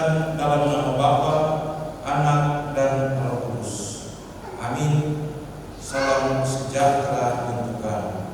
dikucapkan dalam nama Bapa, Anak, dan Roh Kudus. Amin. Salam sejahtera untuk kamu.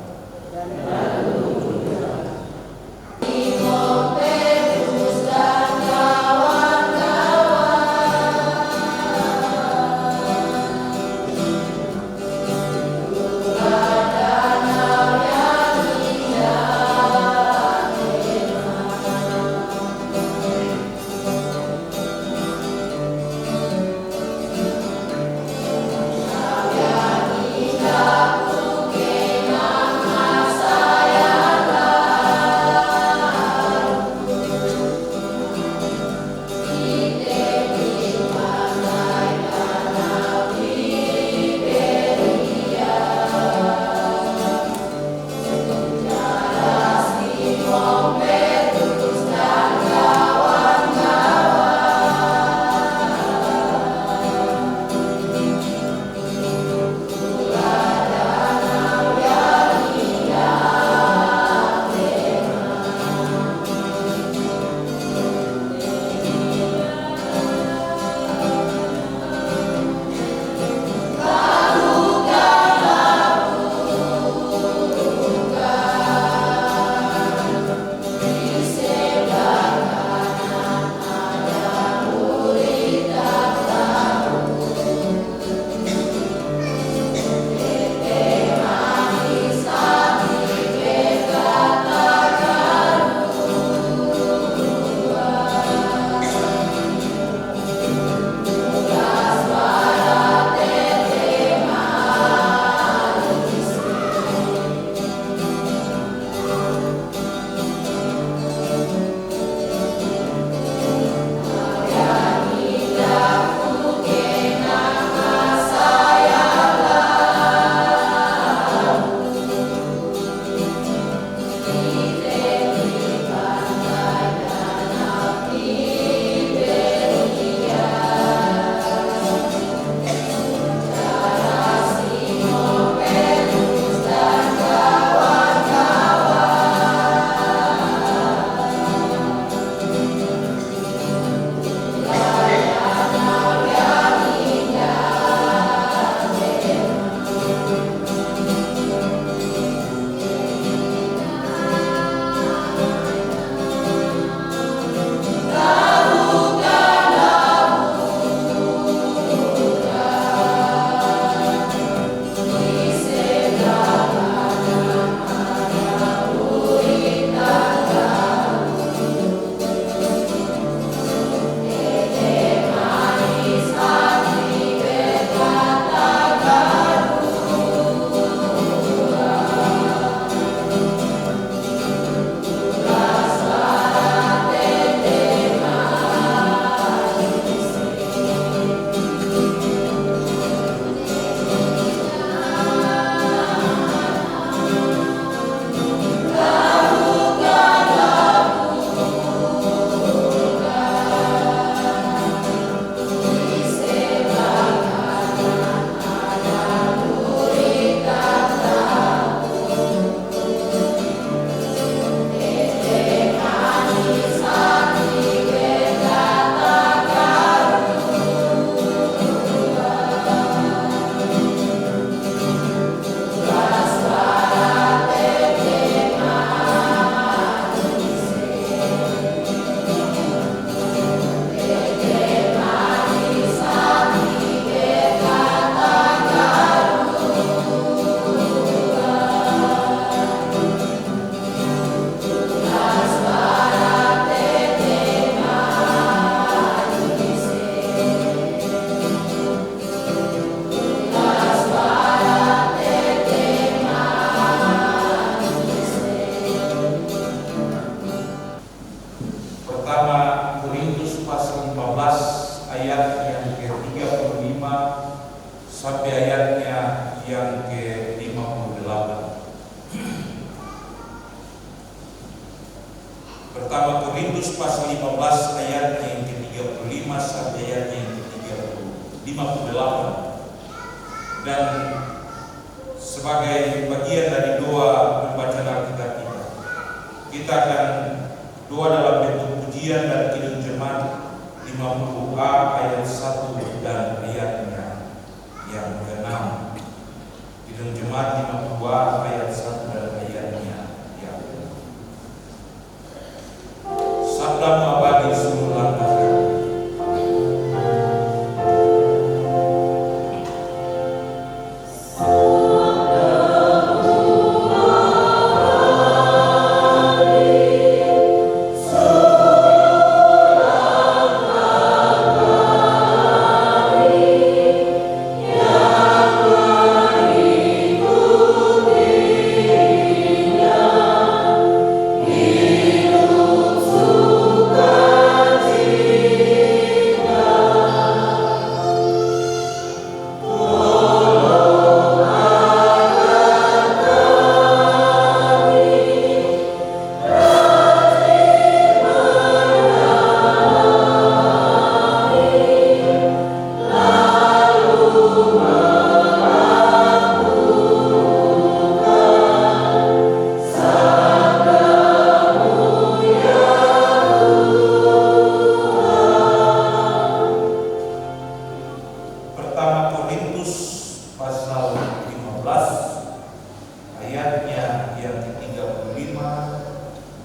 50a ayat 1 dan ayatnya yang ke-6. Kidung Jemaat 50a ayat 1 dan ayatnya yang ke-6. Sabdamu abadi seluruh langkah kami.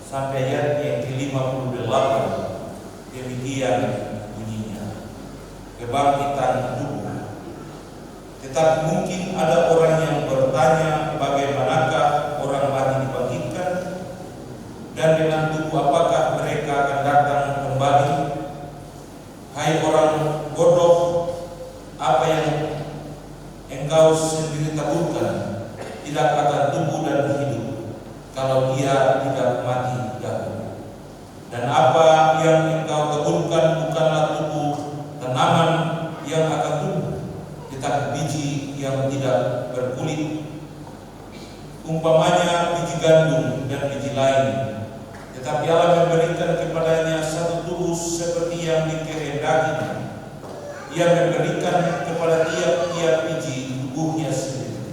Sampai ayatnya yang ke-58. Demikian bunyinya, kebangkitan tubuh. Tetapi mungkin ada orang yang bertanya, bagaimanakah orang mati dibangkitkan, dan dengan tubuh apakah mereka akan datang kembali? Hai orang bodoh, apa yang engkau sendiri taburkan tidak akan tumbuh dan hidup kalau dia tidak mati dahulu. Dan apa yang engkau taburkan bukanlah tubuh tanaman yang akan tumbuh, tetapi biji yang tidak berkulit, umpamanya biji gandum dan biji lain. Tetapi Allah memberikan kepadanya satu tubuh seperti yang dikehendakinya. Ia memberikan kepada tiap-tiap biji tubuhnya sendiri.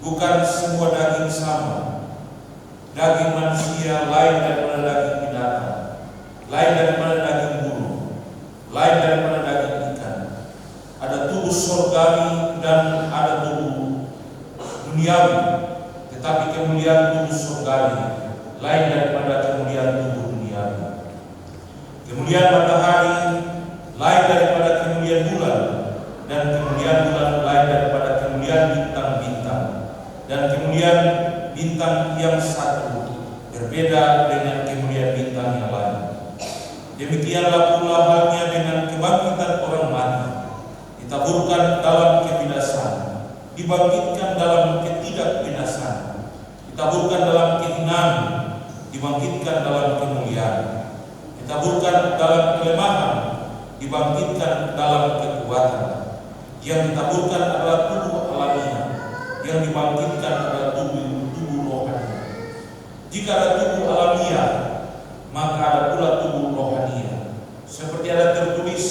Bukan semua daging sama. Daging manusia lain daripada daging binatang, lain daripada daging burung, lain daripada daging ikan. Ada tubuh surgawi dan ada tubuh duniawi, tetapi kemuliaan tubuh surgawi lain daripada kemuliaan tubuh duniawi. Kemuliaan matahari lain daripada kemuliaan bulan, dan kemuliaan bulan lain daripada kemuliaan bintang-bintang, dan kemuliaan bintang yang satu berbeda dengan kemuliaan bintang yang lain. Demikianlah pula halnya dengan kebangkitan orang mati. Ditaburkan dalam kebinasaan, dibangkitkan dalam ketidakbinasaan. Ditaburkan dalam kehinaan, dibangkitkan dalam kemuliaan. Ditaburkan dalam kelemahan, dibangkitkan dalam kekuatan. Yang ditaburkan adalah tubuh alamiah, yang dibangkitkan adalah tubuh rohani. Jika ada tubuh alamiah, maka ada pula tubuh rohania. Seperti ada tertulis,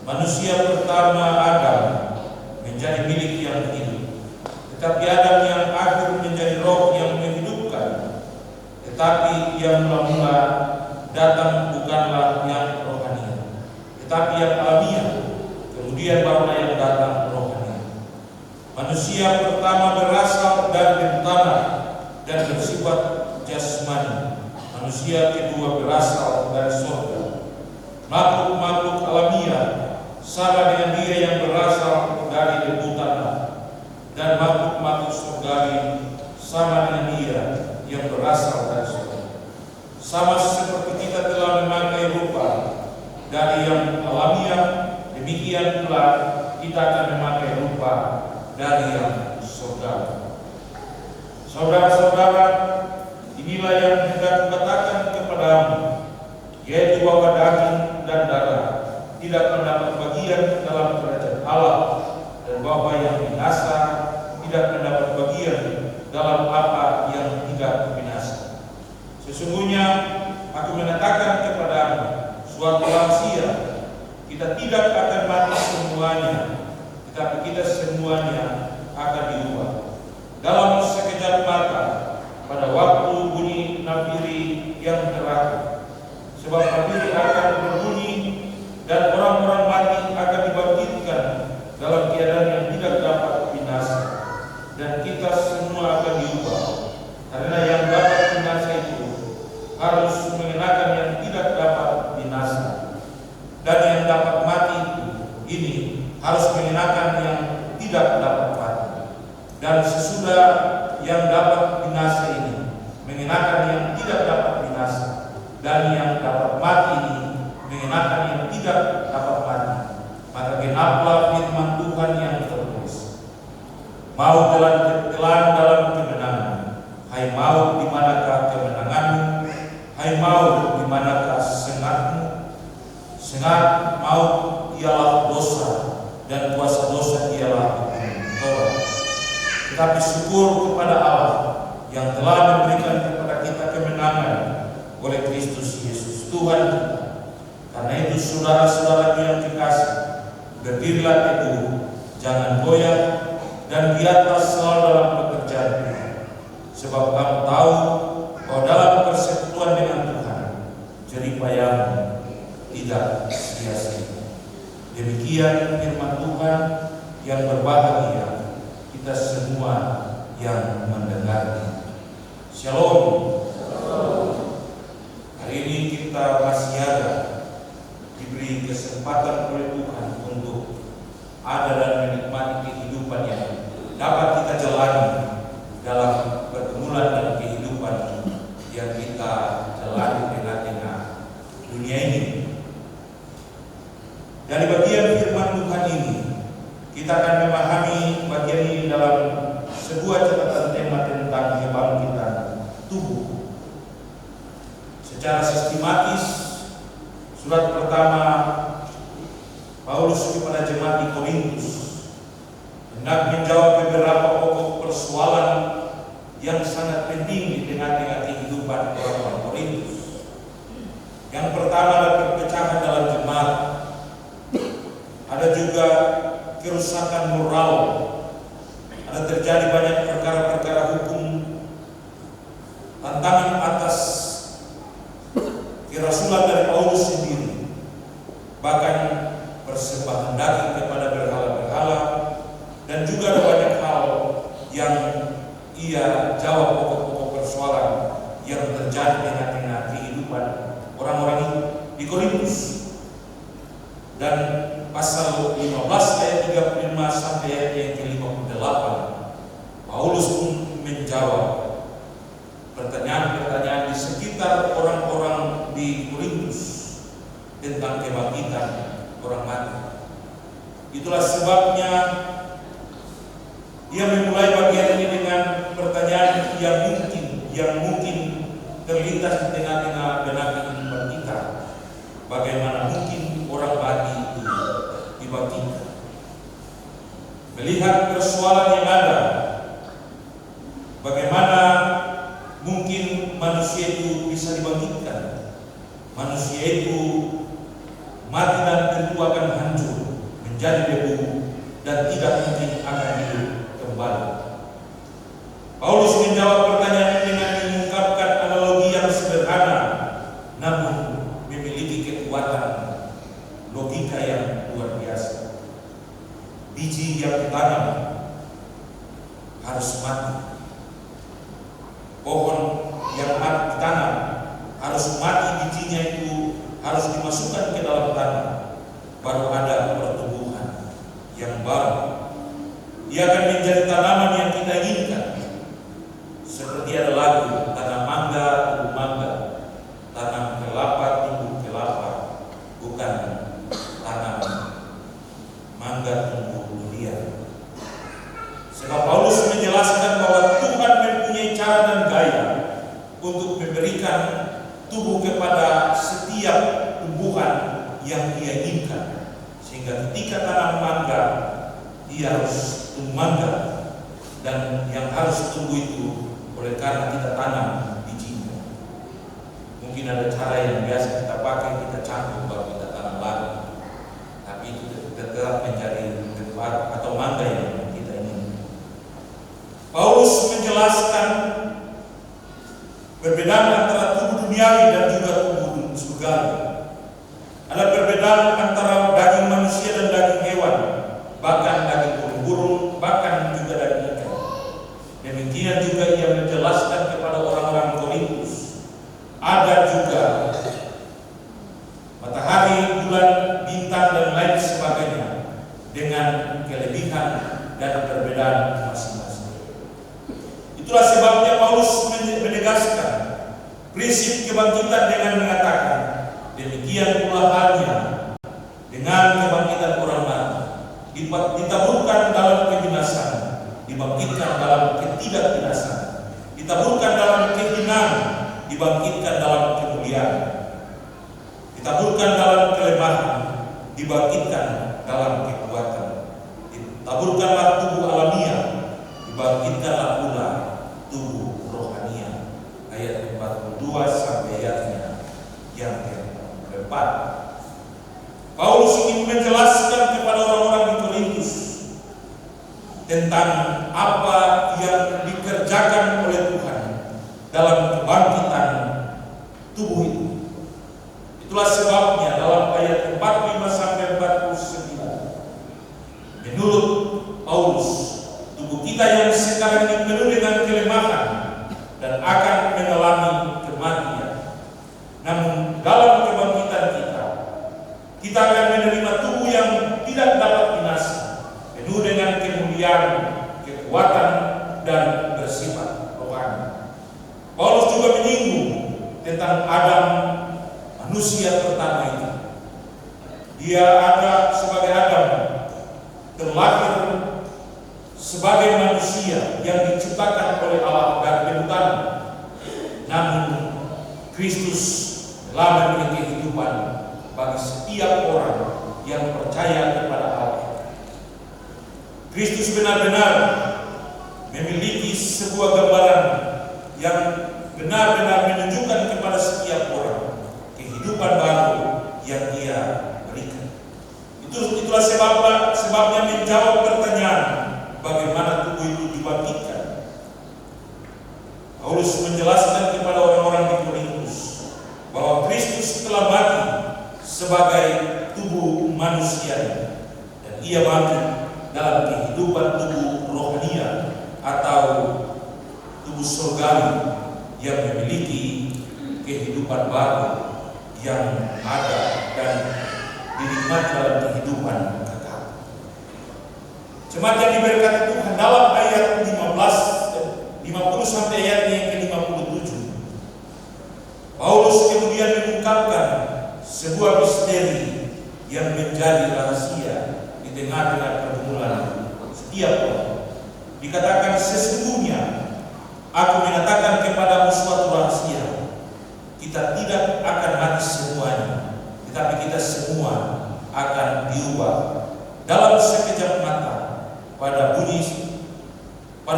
manusia pertama Adam menjadi milik yang hidup, tetapi Adam yang akhir menjadi roh yang menghidupkan. Tetapi yang mula-mula datang bukanlah yang rohania, tetapi yang alamiah. Kemudian barulah yang datang rohania. Manusia pertama berasal dari tanah dan bersifat jasmani. Manusia kedua berasal dari surga. Makhluk-makhluk alamiah sama dengan dia yang berasal dari debu tanah, dan makhluk-makhluk surgawi sama dengan dia yang berasal dari surga. Sama seperti kita telah memakai rupa dari yang alamiah, demikian pula kita akan memakai rupa dari yang surgawi. Saudara-saudara, inilah yang hendak kukatakan kepadamu, yaitu bahwa daging dan darah tidak mendapat bagian dalam kerajaan Allah, dan bahwa yang binasa tidak mendapat bagian dalam apa yang tidak binasa. Sesungguhnya aku mengatakan kepadamu, suatu lansia, kita tidak akan mati semuanya, tetapi kita semuanya akan diubah dalam sekejap mata, pada waktu bunyi nafiri yang terakhir. Sebab nafiri akan berbunyi, dan yang dapat mati ini harus mengenakan yang tidak dapat mati. Dan sesudah yang dapat binasa ini mengenakan yang tidak dapat binasa, dan yang dapat mati ini mengenakan yang tidak dapat mati. Maka genaplah firman Tuhan yang tertulis, maut telah ditelan dalam kemenangan. Hai maut, di manakah kemenanganmu? Hai maut, di manakah sengatmu? Sengat maut ialah dosa, dan kuasa dosa ialah hukum Taurat. Tetapi syukur kepada Allah yang telah memberikan kepada kita kemenangan oleh Kristus Yesus Tuhan kita. Karena itu saudara-saudara yang kekasih, berdirilah teguh, jangan goyah, dan giatlah selalu dalam pekerjaan Tuhan. Sebab kamu tahu bahwa dalam persekutuan dengan Tuhan, jerih payahmu tidak sia-sia. Demikian firman Tuhan yang berbahagia kita semua yang mendengarnya. Shalom. Hari ini kita masih ada diberi kesempatan oleh Tuhan untuk ada dan menikmati kehidupan yang dapat kita jalani dalam pergumulan dan kehidupan yang kita jalani di tengah-tengah dunia ini. Dari bagian firman Tuhan ini, kita akan memahami bagian ini dalam sebuah catatan tema tentang kebangkitan tubuh. Secara sistematis, surat pertama Paulus kepada jemaat di Korintus hendak menjawab beberapa pokok persoalan yang sangat penting di tengah-tengah kehidupan orang-orang Korintus. Yang pertama adalah perpecahan dalam jemaat. Ada juga kerusakan moral. Ada terjadi banyak perkara-perkara hukum, tantangan atas kerasulan dari Paulus sendiri, bahkan persembahan daging kepada berhala-berhala, dan juga ada banyak hal yang ia jawab pokok-pokok persoalan yang terjadi di tengah-tengah kehidupan orang-orang di Korintus. Dan pasal 15 ayat 35 sampai ayat yang ke-58, Paulus pun menjawab pertanyaan-pertanyaan di sekitar orang-orang di Korintus tentang kebangkitan orang mati. Itulah sebabnya ia memulai bagian ini dengan pertanyaan yang mungkin terlintas di tengah-tengah benak kehidupan kita. Bagaimana mungkin orang mati itu dibangkitkan? Melihat persoalan yang ada, bagaimana mungkin manusia itu bisa dibangkitkan? Manusia itu mati dan tentu akan hancur menjadi debu dan tidak mungkin akan hidup kembali. Paulus menjawab pertanyaan ini dengan mengungkapkan analogi yang sederhana, namun memiliki kekuatan logika yang luar biasa. Biji yang ditanam harus mati. Pohon yang ditanam harus mati, bijinya itu harus dimasukkan ke dalam tanah, baru ada pertumbuhan yang baru. Ia akan menjadi tanaman yang kita inginkan. Seperti ada lagu, tanam mangga tumbuh mangga, tanam kelapa tumbuh kelapa, bukan tanam mangga tumbuh durian. Sebab Paulus menjelaskan bahwa Tuhan mempunyai cara dan gaya untuk memberikan tubuh kepada setiap tumbuhan yang ia inginkan. Sehingga ketika tanam mangga, ia harus tumbuh mangga, dan yang harus tumbuh itu oleh karena kita tanam bijinya. Mungkin ada cara yang biasa kita pakai, kita campur baru kita tanam lagi, tapi itu tetap menjadi buah atau mangga yang kita inginkan. Paulus menjelaskan perbedaan antara tubuh duniawi dan juga tubuh surgawi. Ada perbedaan antara daging manusia dan daging hewan, bahkan daging burung-burung, bahkan juga daging ikan. Demikian juga ia menjelaskan kepada orang-orang Korintus, ada juga matahari, bulan, lain sebagainya dengan kelebihan dan perbedaan masing-masing. Itulah sebabnya Paulus menegaskan prinsip kebangkitan dengan mengatakan, demikian pula halnya dengan kebangkitan orang mati, ditaburkan dalam kebinasan, dibangkitkan dalam ketidakbinasan, ditaburkan dalam kehinaan, dibangkitkan dalam kemuliaan, ditaburkan dalam kelemahan, dibangkitkan dalam kekuatan, ditaburkanlah tubuh alamiah, dibangkitkanlah pula tubuh rohania. Ayat 42 sampai ayatnya yang keempat. Paulus ingin menjelaskan kepada orang-orang di Korintus tentang apa yang dikerjakan oleh Tuhan dalam kebangkitan tubuh itu. Itulah sebabnya dalam ayat 45 sampai 49, menurut Paulus, tubuh kita yang sekarang ini penuh dengan kelemahan dan akan mengalami kematian. Namun dalam kebangkitan kita akan menerima tubuh yang tidak dapat binasa, penuh dengan kemuliaan, kekuatan, dan bersifat rohani. Paulus juga menyinggung tentang Adam, manusia pertama itu. Dia ada sebagai Adam, terlahir sebagai manusia yang diciptakan oleh Allah dari benutan. Namun Kristus telah memberi kehidupan bagi setiap orang yang percaya kepada Allah. Kristus benar-benar memiliki sebuah gambaran yang benar-benar menunjukkan kepada setiap orang kehidupan baru yang Dia berikan. Itulah sebabnya menjawab pertanyaan bagaimana tubuh itu dibangkitkan. Paulus menjelaskan kepada orang-orang di Korintus bahwa Kristus telah mati sebagai tubuh manusia dan Ia bangkit dalam kehidupan tubuh rohania atau tubuh surgawi yang memiliki kehidupan baru yang ada dan dinikmati dalam kehidupan kekal. Jemaat yang diberkati Tuhan, dalam ayat 50 sampai ayat yang ke-57, Paulus kemudian mengungkapkan sebuah misteri yang menjadi rahasia di tengah-tengah pergumulan setiap orang. Dikatakan, sesungguhnya aku mengatakan kepadamu suatu rahasia. Kita tidak akan mati semuanya, tetapi kita semua akan diubah dalam sekejap mata pada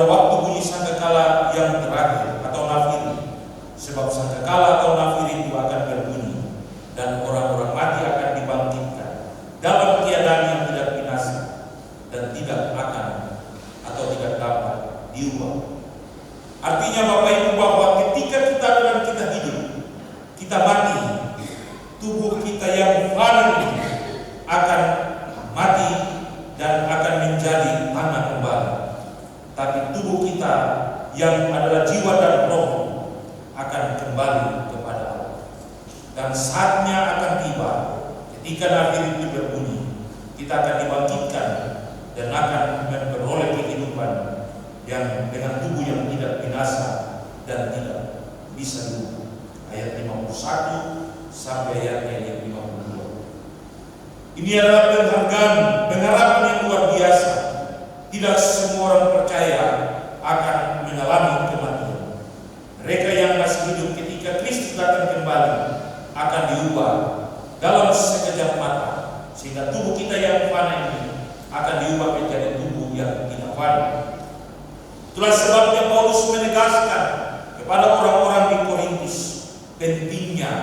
waktu bunyi sangkakala yang terakhir atau nafiri. Sebab sangkakala atau nafiri itu akan berbunyi dan orang-orang mati akan dibangkitkan dalam keadaan yang tidak binasa dan tidak akan atau tidak dapat diubah. Artinya Bapak Ibu, bahwa ketika kita dalam kita hidup, kita mati, tubuh kita yang fana akan mati dan akan menjadi tanah kembali. Tapi tubuh kita yang adalah jiwa dan roh akan kembali kepada Allah. Dan saatnya akan tiba ketika nafiri itu berbunyi, kita akan dibangkitkan dan akan memperoleh kehidupan yang dengan tubuh yang tidak binasa dan tidak bisa diubah. Ayat 51 sampai ayat yang 52. Ini adalah pengharapan yang luar biasa. Tidak semua orang percaya akan mengalami kematian. Mereka yang masih hidup ketika Kristus datang kembali akan diubah dalam sekejap mata, sehingga tubuh kita yang fana ini akan diubah menjadi tubuh yang tidak fana. Itulah sebabnya Paulus menegaskan kepada orang-orang di Korintus pentingnya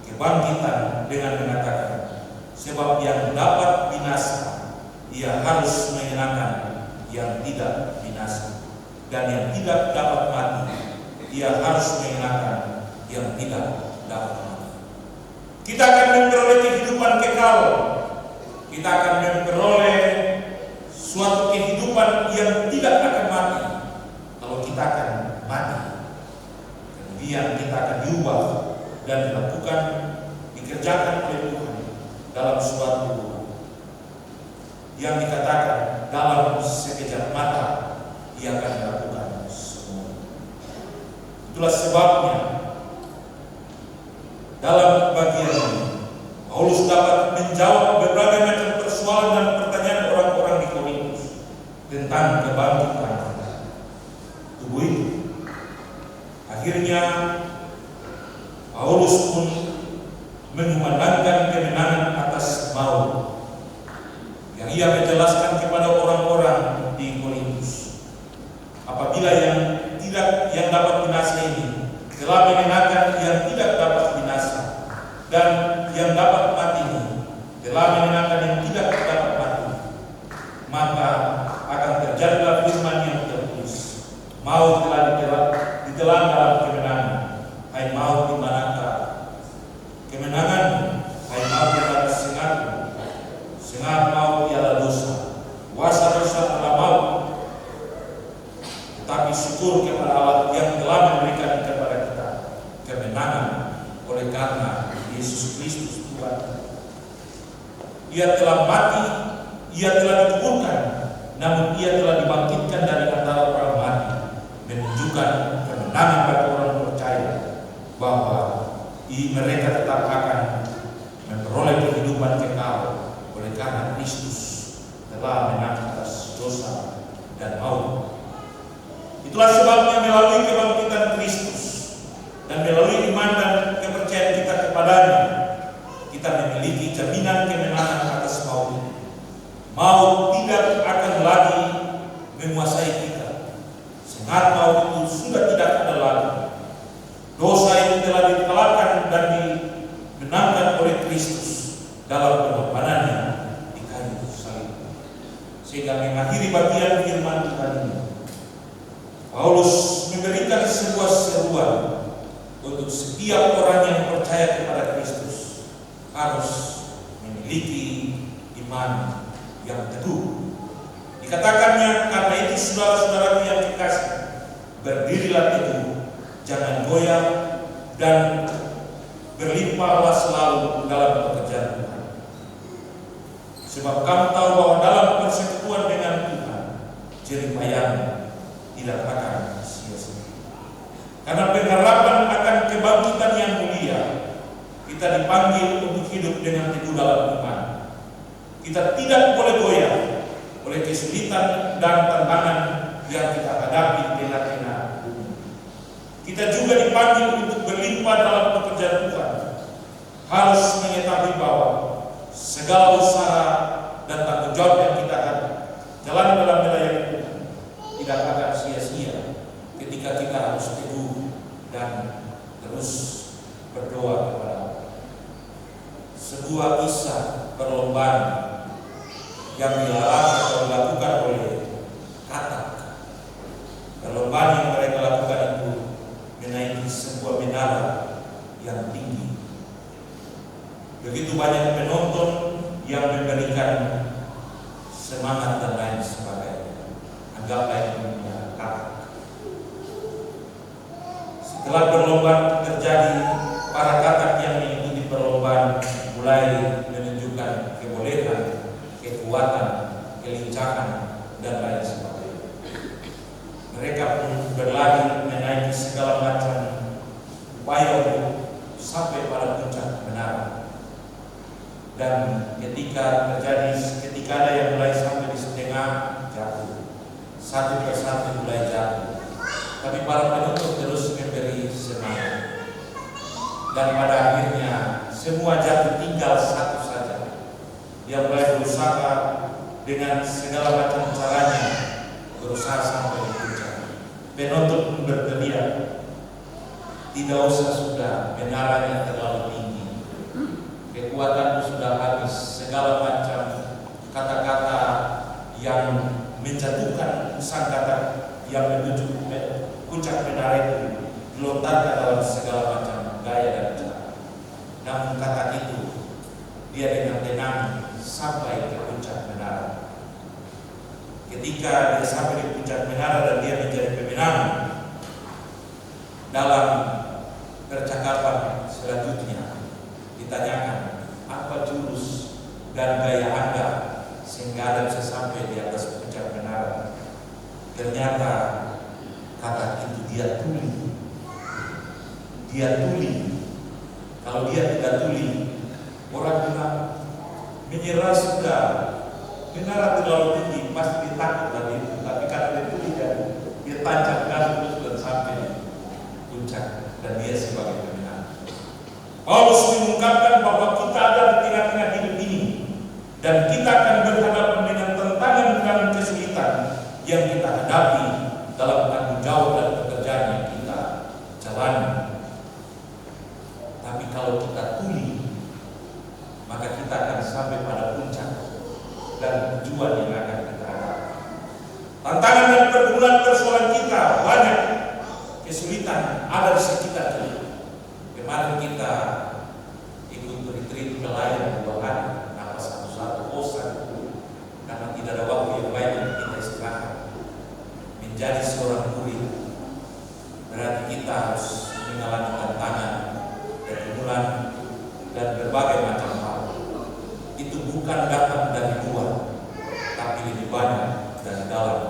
kebangkitan dengan mengatakan, sebab yang dapat binasa ia harus menyenangkan yang tidak binasa, dan yang tidak dapat mati ia harus menyenangkan yang tidak dapat mati. Kita akan memperoleh kehidupan kekal. Kita akan memperoleh suatu kehidupan yang tidak akan mati kalau kita akan mati. Kemudian kita akan diubah dan dilakukan, dikerjakan oleh Tuhan dalam suatu yang dikatakan dalam sekejap mata ia akan melakukan semua. Itulah sebabnya dalam bagian ini Paulus dapat menjawab berbagai macam persoalan dan pertanyaan orang-orang di Korintus tentang kebangkitan tubuh itu. Akhirnya Paulus pun mengumandangkan kemenangan atas maut yang ia menjelaskan kepada orang-orang di Korintus. Apabila yang dapat binasa ini telah mengenakan yang tidak dapat binasa, dan yang dapat mati ini telah mengenakan yang tidak dapat mati, maka akan terjadilah firman yang tertulis, maut telah ditelan dalam kemenangan. Hai maut, di manakah kemenanganmu? Hai maut, di mana sengatmu? Sengat maut ialah dosa, kuasa dosa adalah maut. Tetapi syukur kepada Allah yang telah memberikan kepada kita kemenangan oleh karena Yesus Kristus Tuhan. Ia telah mati, ia telah dikuburkan, namun ia telah dibangkitkan dari antara orang mati, menunjukkan kemenangan bagi orang percaya bahwa mereka tetap akan memperoleh kehidupan kekal oleh karena Kristus telah menang atas dosa dan maut. Itulah sebabnya melalui kebangkitan Kristus dan melalui iman dan kepercayaan kita kepadanya, kita memiliki jaminan kemenangan atas maut. Maut tidak akan lagi menguasai kita. Sengat maut itu sudah tidak ada lagi. Dosa itu telah dikalahkan dan dimenangkan oleh Kristus dalam pengorbanannya di kayu salib. Sehingga mengakhiri bagian firman Tuhan ini, Paulus memberikan sebuah seruan untuk setiap orang yang percaya kepada Kristus harus memiliki iman yang teguh. Dikatakannya, karena itu saudara-saudaraku yang kekasih, berdirilah teguh, jangan goyah, dan berlimpahlah selalu dalam pekerjaan Tuhan. Sebab kamu tahu bahwa dalam persekutuan dengan Tuhan, jerih payahmu tidak akan sia-sia. Karena pengharapan akan kebangkitan yang mulia, kita dipanggil untuk hidup dengan teguh dalam iman. Kita tidak boleh goyah oleh kesulitan dan tantangan yang kita hadapi di tengah-tengah bumi. Kita juga dipanggil untuk berlimpah dalam pekerjaan Tuhan. Harus mengetahui bahwa segala usaha dan tanggung jawab yang kita akan jalan dalam melayani Tuhan tidak akan sia-sia ketika kita harus teguh dan terus berdoa kepada Allah. Sebuah kisah perlombaan yang dilakukan oleh Katak. Perlombaan yang mereka lakukan itu menaiki sebuah menara yang tinggi. Begitu banyak penonton yang memberikan semangat dan lain sebagainya. Anggaplah itu Katak. Setelah perlombaan terjadi, para Katak yang mengikuti perlombaan mulai menunjukkan kebolehan, kekuatan, kelincahan, dan lain sebagainya. Mereka pun berlari menaiki segala macam upaya untuk sampai pada puncak menara. Dan ketika ada yang mulai sampai di setengah, jatuh. Satu persatu mulai jatuh. Tapi para penuntut terus memberi semangat. Dan pada akhirnya semua jatuh, tinggal satu saja. Dia mulai berusaha dengan segala macam caranya, berusaha sampai di puncak. Penuntut pun berteriak, tidak usah sudah, menaranya terlalu tinggi, kekuatanmu sudah habis. Segala macam kata-kata yang menjatuhkan sang kata yang menuju puncak menara itu dilontarkan dalam segala macam gaya dan cara. Namun kata itu dia dengan tenang sampai ke puncak menara. Ketika dia sampai di puncak menara dan dia menjadi pemenang, dalam percakapan selanjutnya ditanyakan, apa jurus dan gaya Anda sehingga Adam bisa sampai di atas puncak menara. Ternyata kata itu dia tuli. Dia tuli. Kalau dia tidak tuli, orang bilang menyerah sudah, menara terlalu tinggi, pasti ditakut tadi. Tapi karena dia tuli dan dia tancap gas terus dan sampai puncak, dan dia sebagai pemenang. Paulus mengungkapkan bahwa kita ada di tengah-tengah hidup ini, dan kita akan berhadapan dengan tantangan dan kesulitan yang kita hadapi dalam tanggung jawab dan pekerjaan yang kita jalani. Tapi kalau kita tuli, maka kita akan sampai pada puncak dan tujuan yang akan kita hadapi. Tantangan dan pergumulan persoalan kita banyak, kesulitan ada di sekitar kita. Kemarin kita ikut retreat nelayan 2 hari, napas satu-satu bosan karena tidak ada waktu yang baik untuk kita istirahat. Menjadi seorang murid berarti kita harus mengalami tantangan, pergumulan, dan berbagai macam hal. Itu bukan datang dari luar, tapi lebih banyak dari dalam.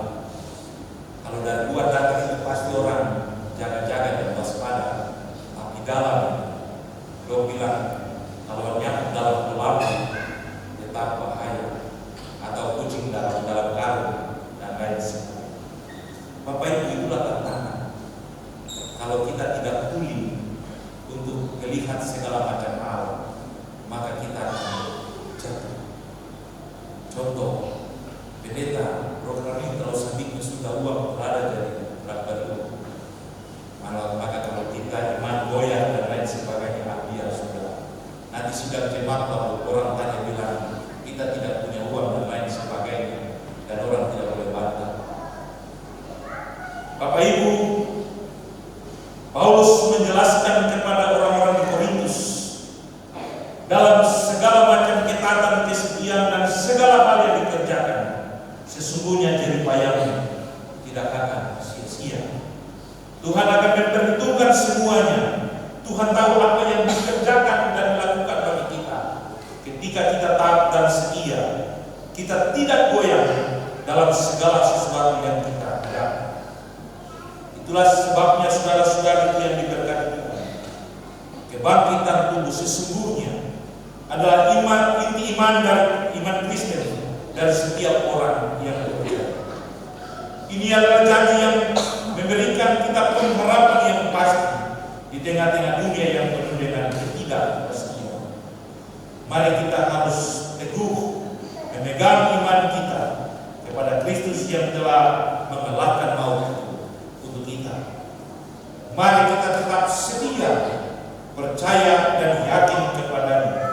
Kalau dari luar datang itu pasti orang jaga-jaga dan waspada. Tapi dalam, lo bilang kalau nyamuk dalam kolam tetap bahaya, atau kucing dalam karung dan lain sebagainya. Bapak Ibu, itulah tantangan. Kalau kita tidak pulih untuk melihat segala macam hal, maka kita akan jatuh. Contoh, pendeta program ini kalau sedikit sudah uang berada dari berapa dulu. Maka kalau kita iman goyah dan lain sebagainya, biar sudah. Nanti sudah cemat kalau orang tanya bilang kita tidak punya uang dan lain sebagainya, dan orang tidak boleh bantah. Bapak Ibu, Paulus menjelaskan kepada orang-orang di Korintus dalam segala macam ketatan, kesetiaan, dan segala hal yang dikerjakan, sesungguhnya jeripayahmu tidak akan sia-sia. Tuhan akan memperhitungkan semuanya. Tuhan tahu apa yang dikerjakan dan dilakukan bagi kita. Ketika kita taat dan setia, kita tidak goyah dalam segala sesuatu yang kita hadapi. Itulah sebabnya saudara-saudara yang diberkati Tuhan, kebangkitan tubuh sesungguhnya adalah inti iman dari iman Kristen dari setiap orang yang percaya. Ini adalah janji yang memberikan kita pengharapan yang pasti di tengah-tengah dunia yang penuh dengan ketidakpastian. Mari kita harus teguh memegang iman kita kepada Kristus yang telah mengalahkan maut untuk kita. Mari kita tetap setia, percaya dan yakin kepadanya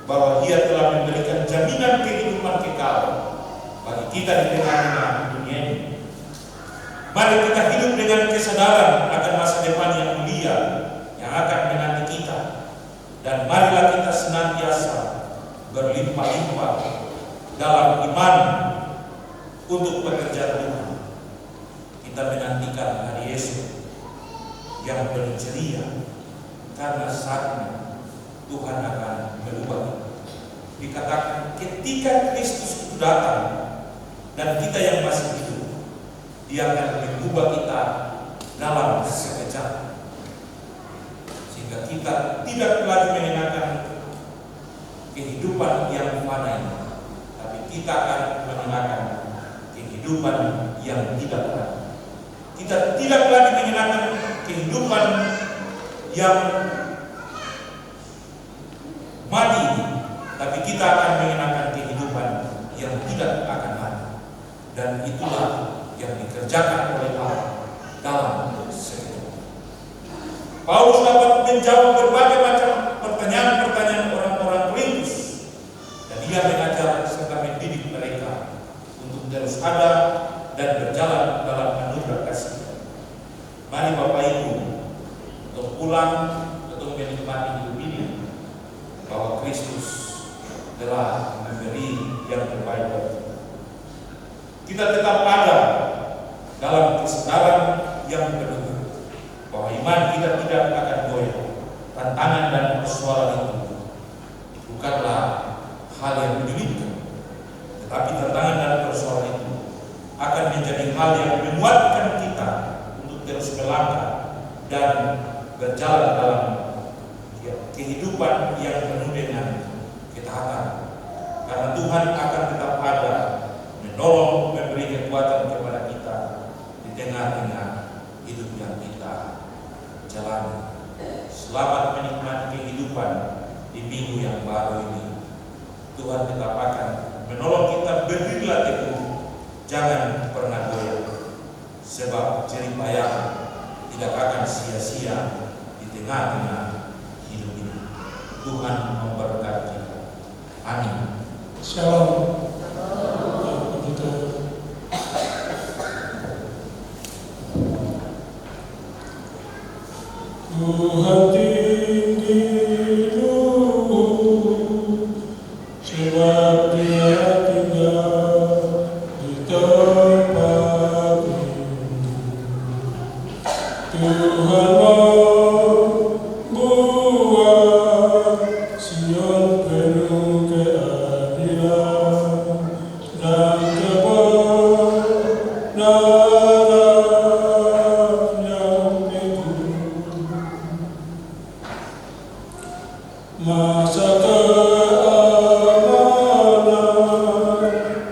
bahwa Dia telah memberikan jaminan kehidupan kekal bagi kita di tengah-tengah dunia ini. Mari kita hidup dengan kesadaran akan masa depan yang mulia yang akan menanti kita, dan marilah kita senantiasa berlimpah-limpah dalam iman untuk pekerjaan Tuhan. Kita menantikan hari esok yang penuh ceria, karena saatnya Tuhan akan merubah. Dikatakan ketika Kristus itu datang dan kita yang masih hidup, Dia akan mengubah kita dalam sekejap, sehingga kita tidak lagi mengenakan kehidupan yang fana ini, tapi kita akan mengenakan kehidupan yang tidak fana. Kita tidak lagi mengenakan kehidupan yang mati, tapi kita akan mengenakan kehidupan yang tidak akan mati. Dan itulah yang dikerjakan oleh Allah dalam sekejap. Paulus dapat menjawab berbagai macam pertanyaan-pertanyaan orang-orang Korintus, dan dia mengajar serta mendidik mereka untuk terus ada dan berjalan dalam anugerah kasih. Mari Bapak Ibu untuk pulang untuk menikmati hidup ini, bahwa Kristus telah memberi yang terbaik bagi kita. Kita tetap ada dalam kesadaran yang penuh bahwa iman kita tidak akan goyah. Tantangan dan persoalan itu bukanlah hal yang menyulitkan, Tetapi tantangan dan persoalan itu akan menjadi hal yang menguatkan kita untuk terus melangkah dan berjalan dalam kehidupan yang penuh dengan ketaatan. Karena Tuhan akan tetap ada, menolong, memberi kekuatan kepada kita di tengah-tengah hidup yang kita jalani. Selamat menikmati kehidupan di minggu yang baru ini. Tuhan tetap akan menolong kita, berdirilah teguh, jangan pernah goyah, sebab jerih payah tidak akan sia-sia di tengah-tengah hidup ini. Tuhan memberkati kita. Amin. Shalom. Tuhan tinggi dulu, sebab Dia tinggal di tempat ini. Tuhan membuat Sion penuh keadilan dan kebenaran yang teguh. Masa keamanan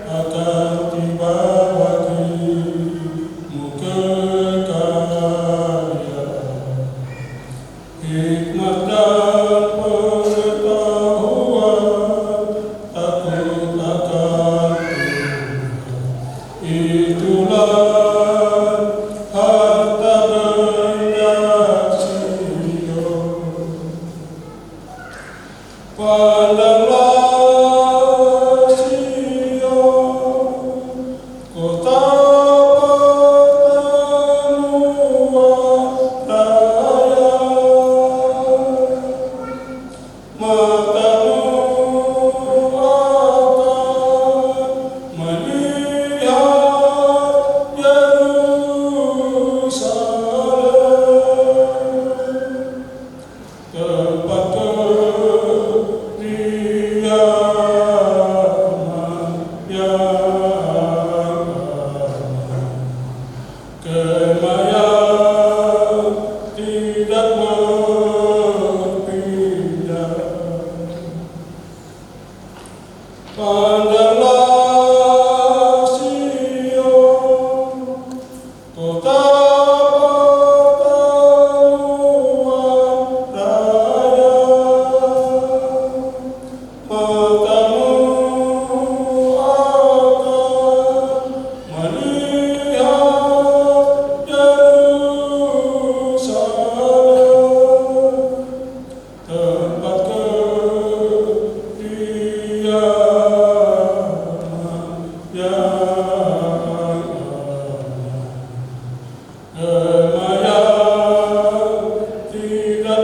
akan tiba bagimu kekayaan, hikmat dan pengetahuan, takut akan Tuhan. Itulah harta benda Sion. Pandanglah Sion, kota pertemuan raya. Matamu akan melihat Yerusalem, tempat kediaman yang aman, kemah yang tidak berpindah. Pandanglah Sion, kota pertemuan raya. Matamu akan melihat Yerusalem, tempat kediaman yang aman, kemah yang tidak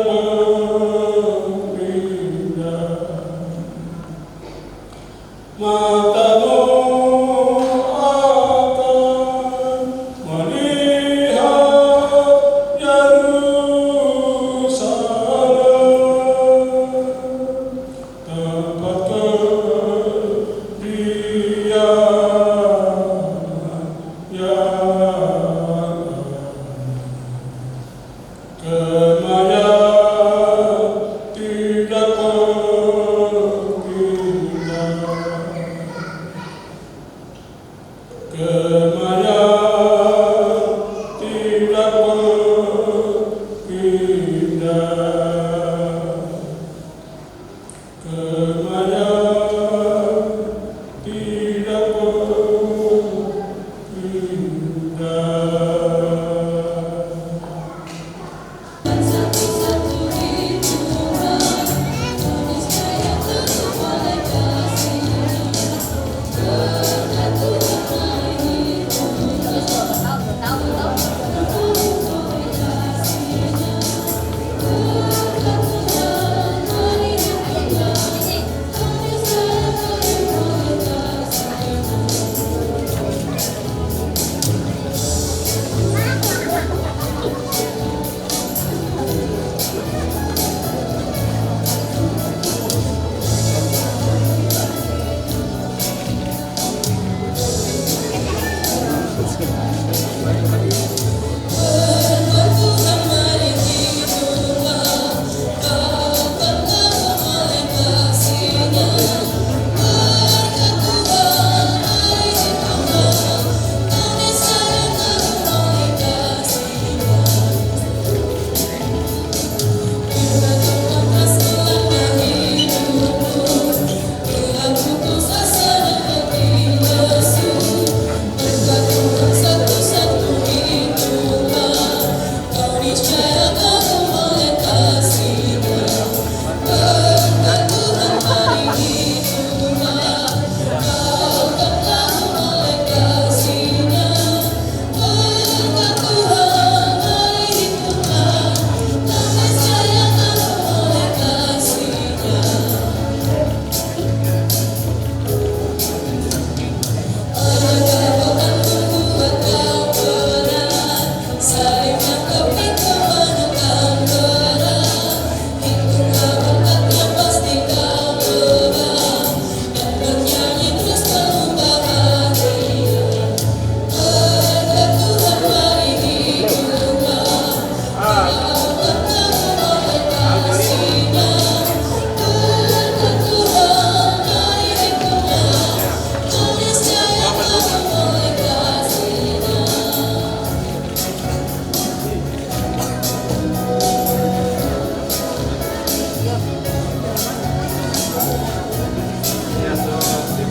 berpindah. Matamu akan melihat Yerusalem, tempat kediaman yang aman, kemah yang tidak berpindah. Kemah yang tidak berpindah. Kemah yang tidak berpindah. Satu-satu di Tuhan, niscaya terus boleh kasih. Berkat Tuhan ini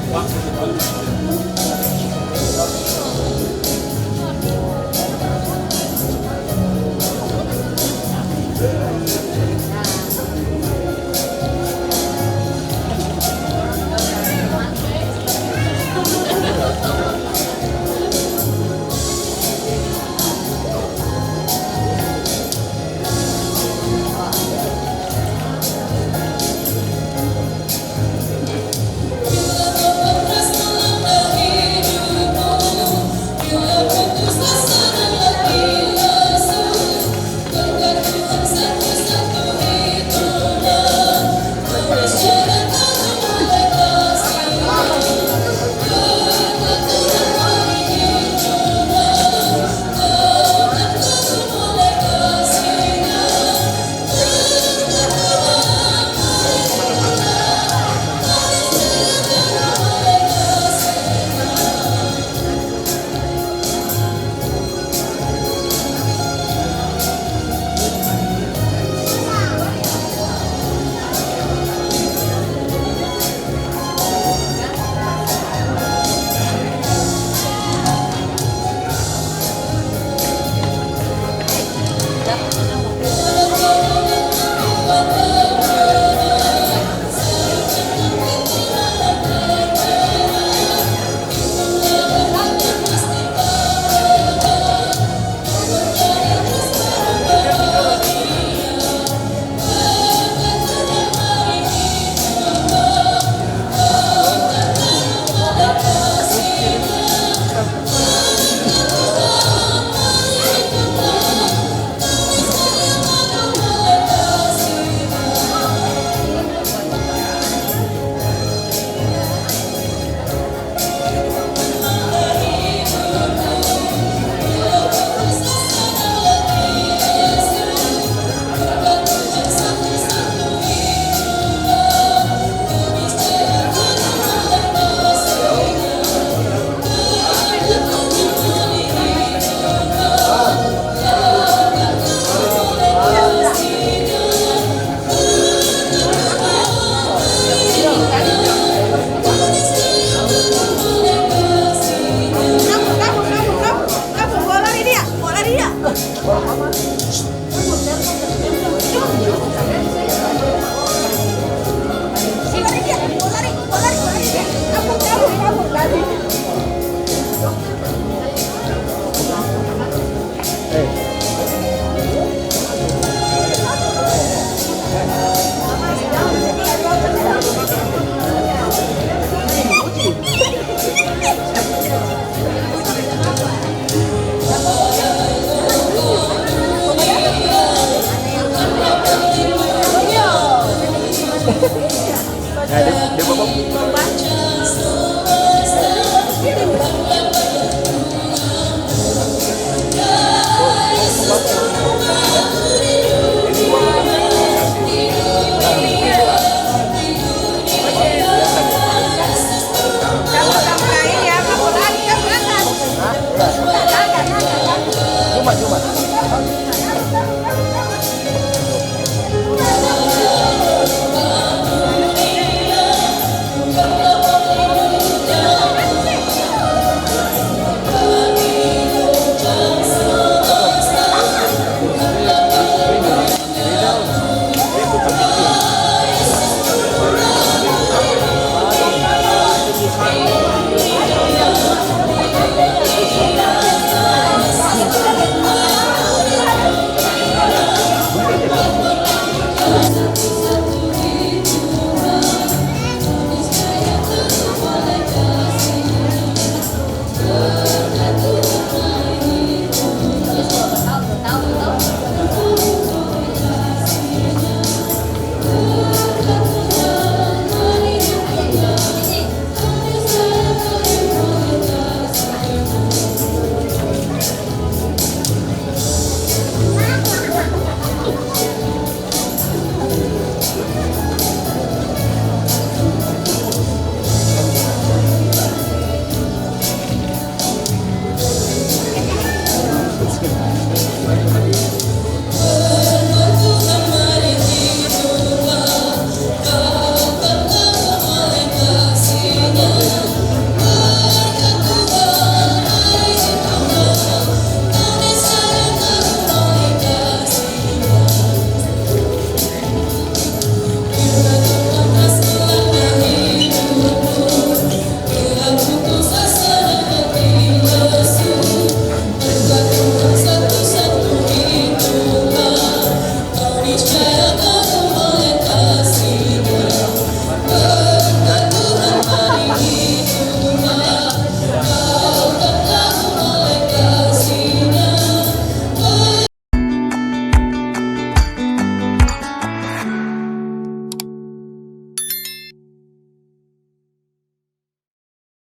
Waktu itu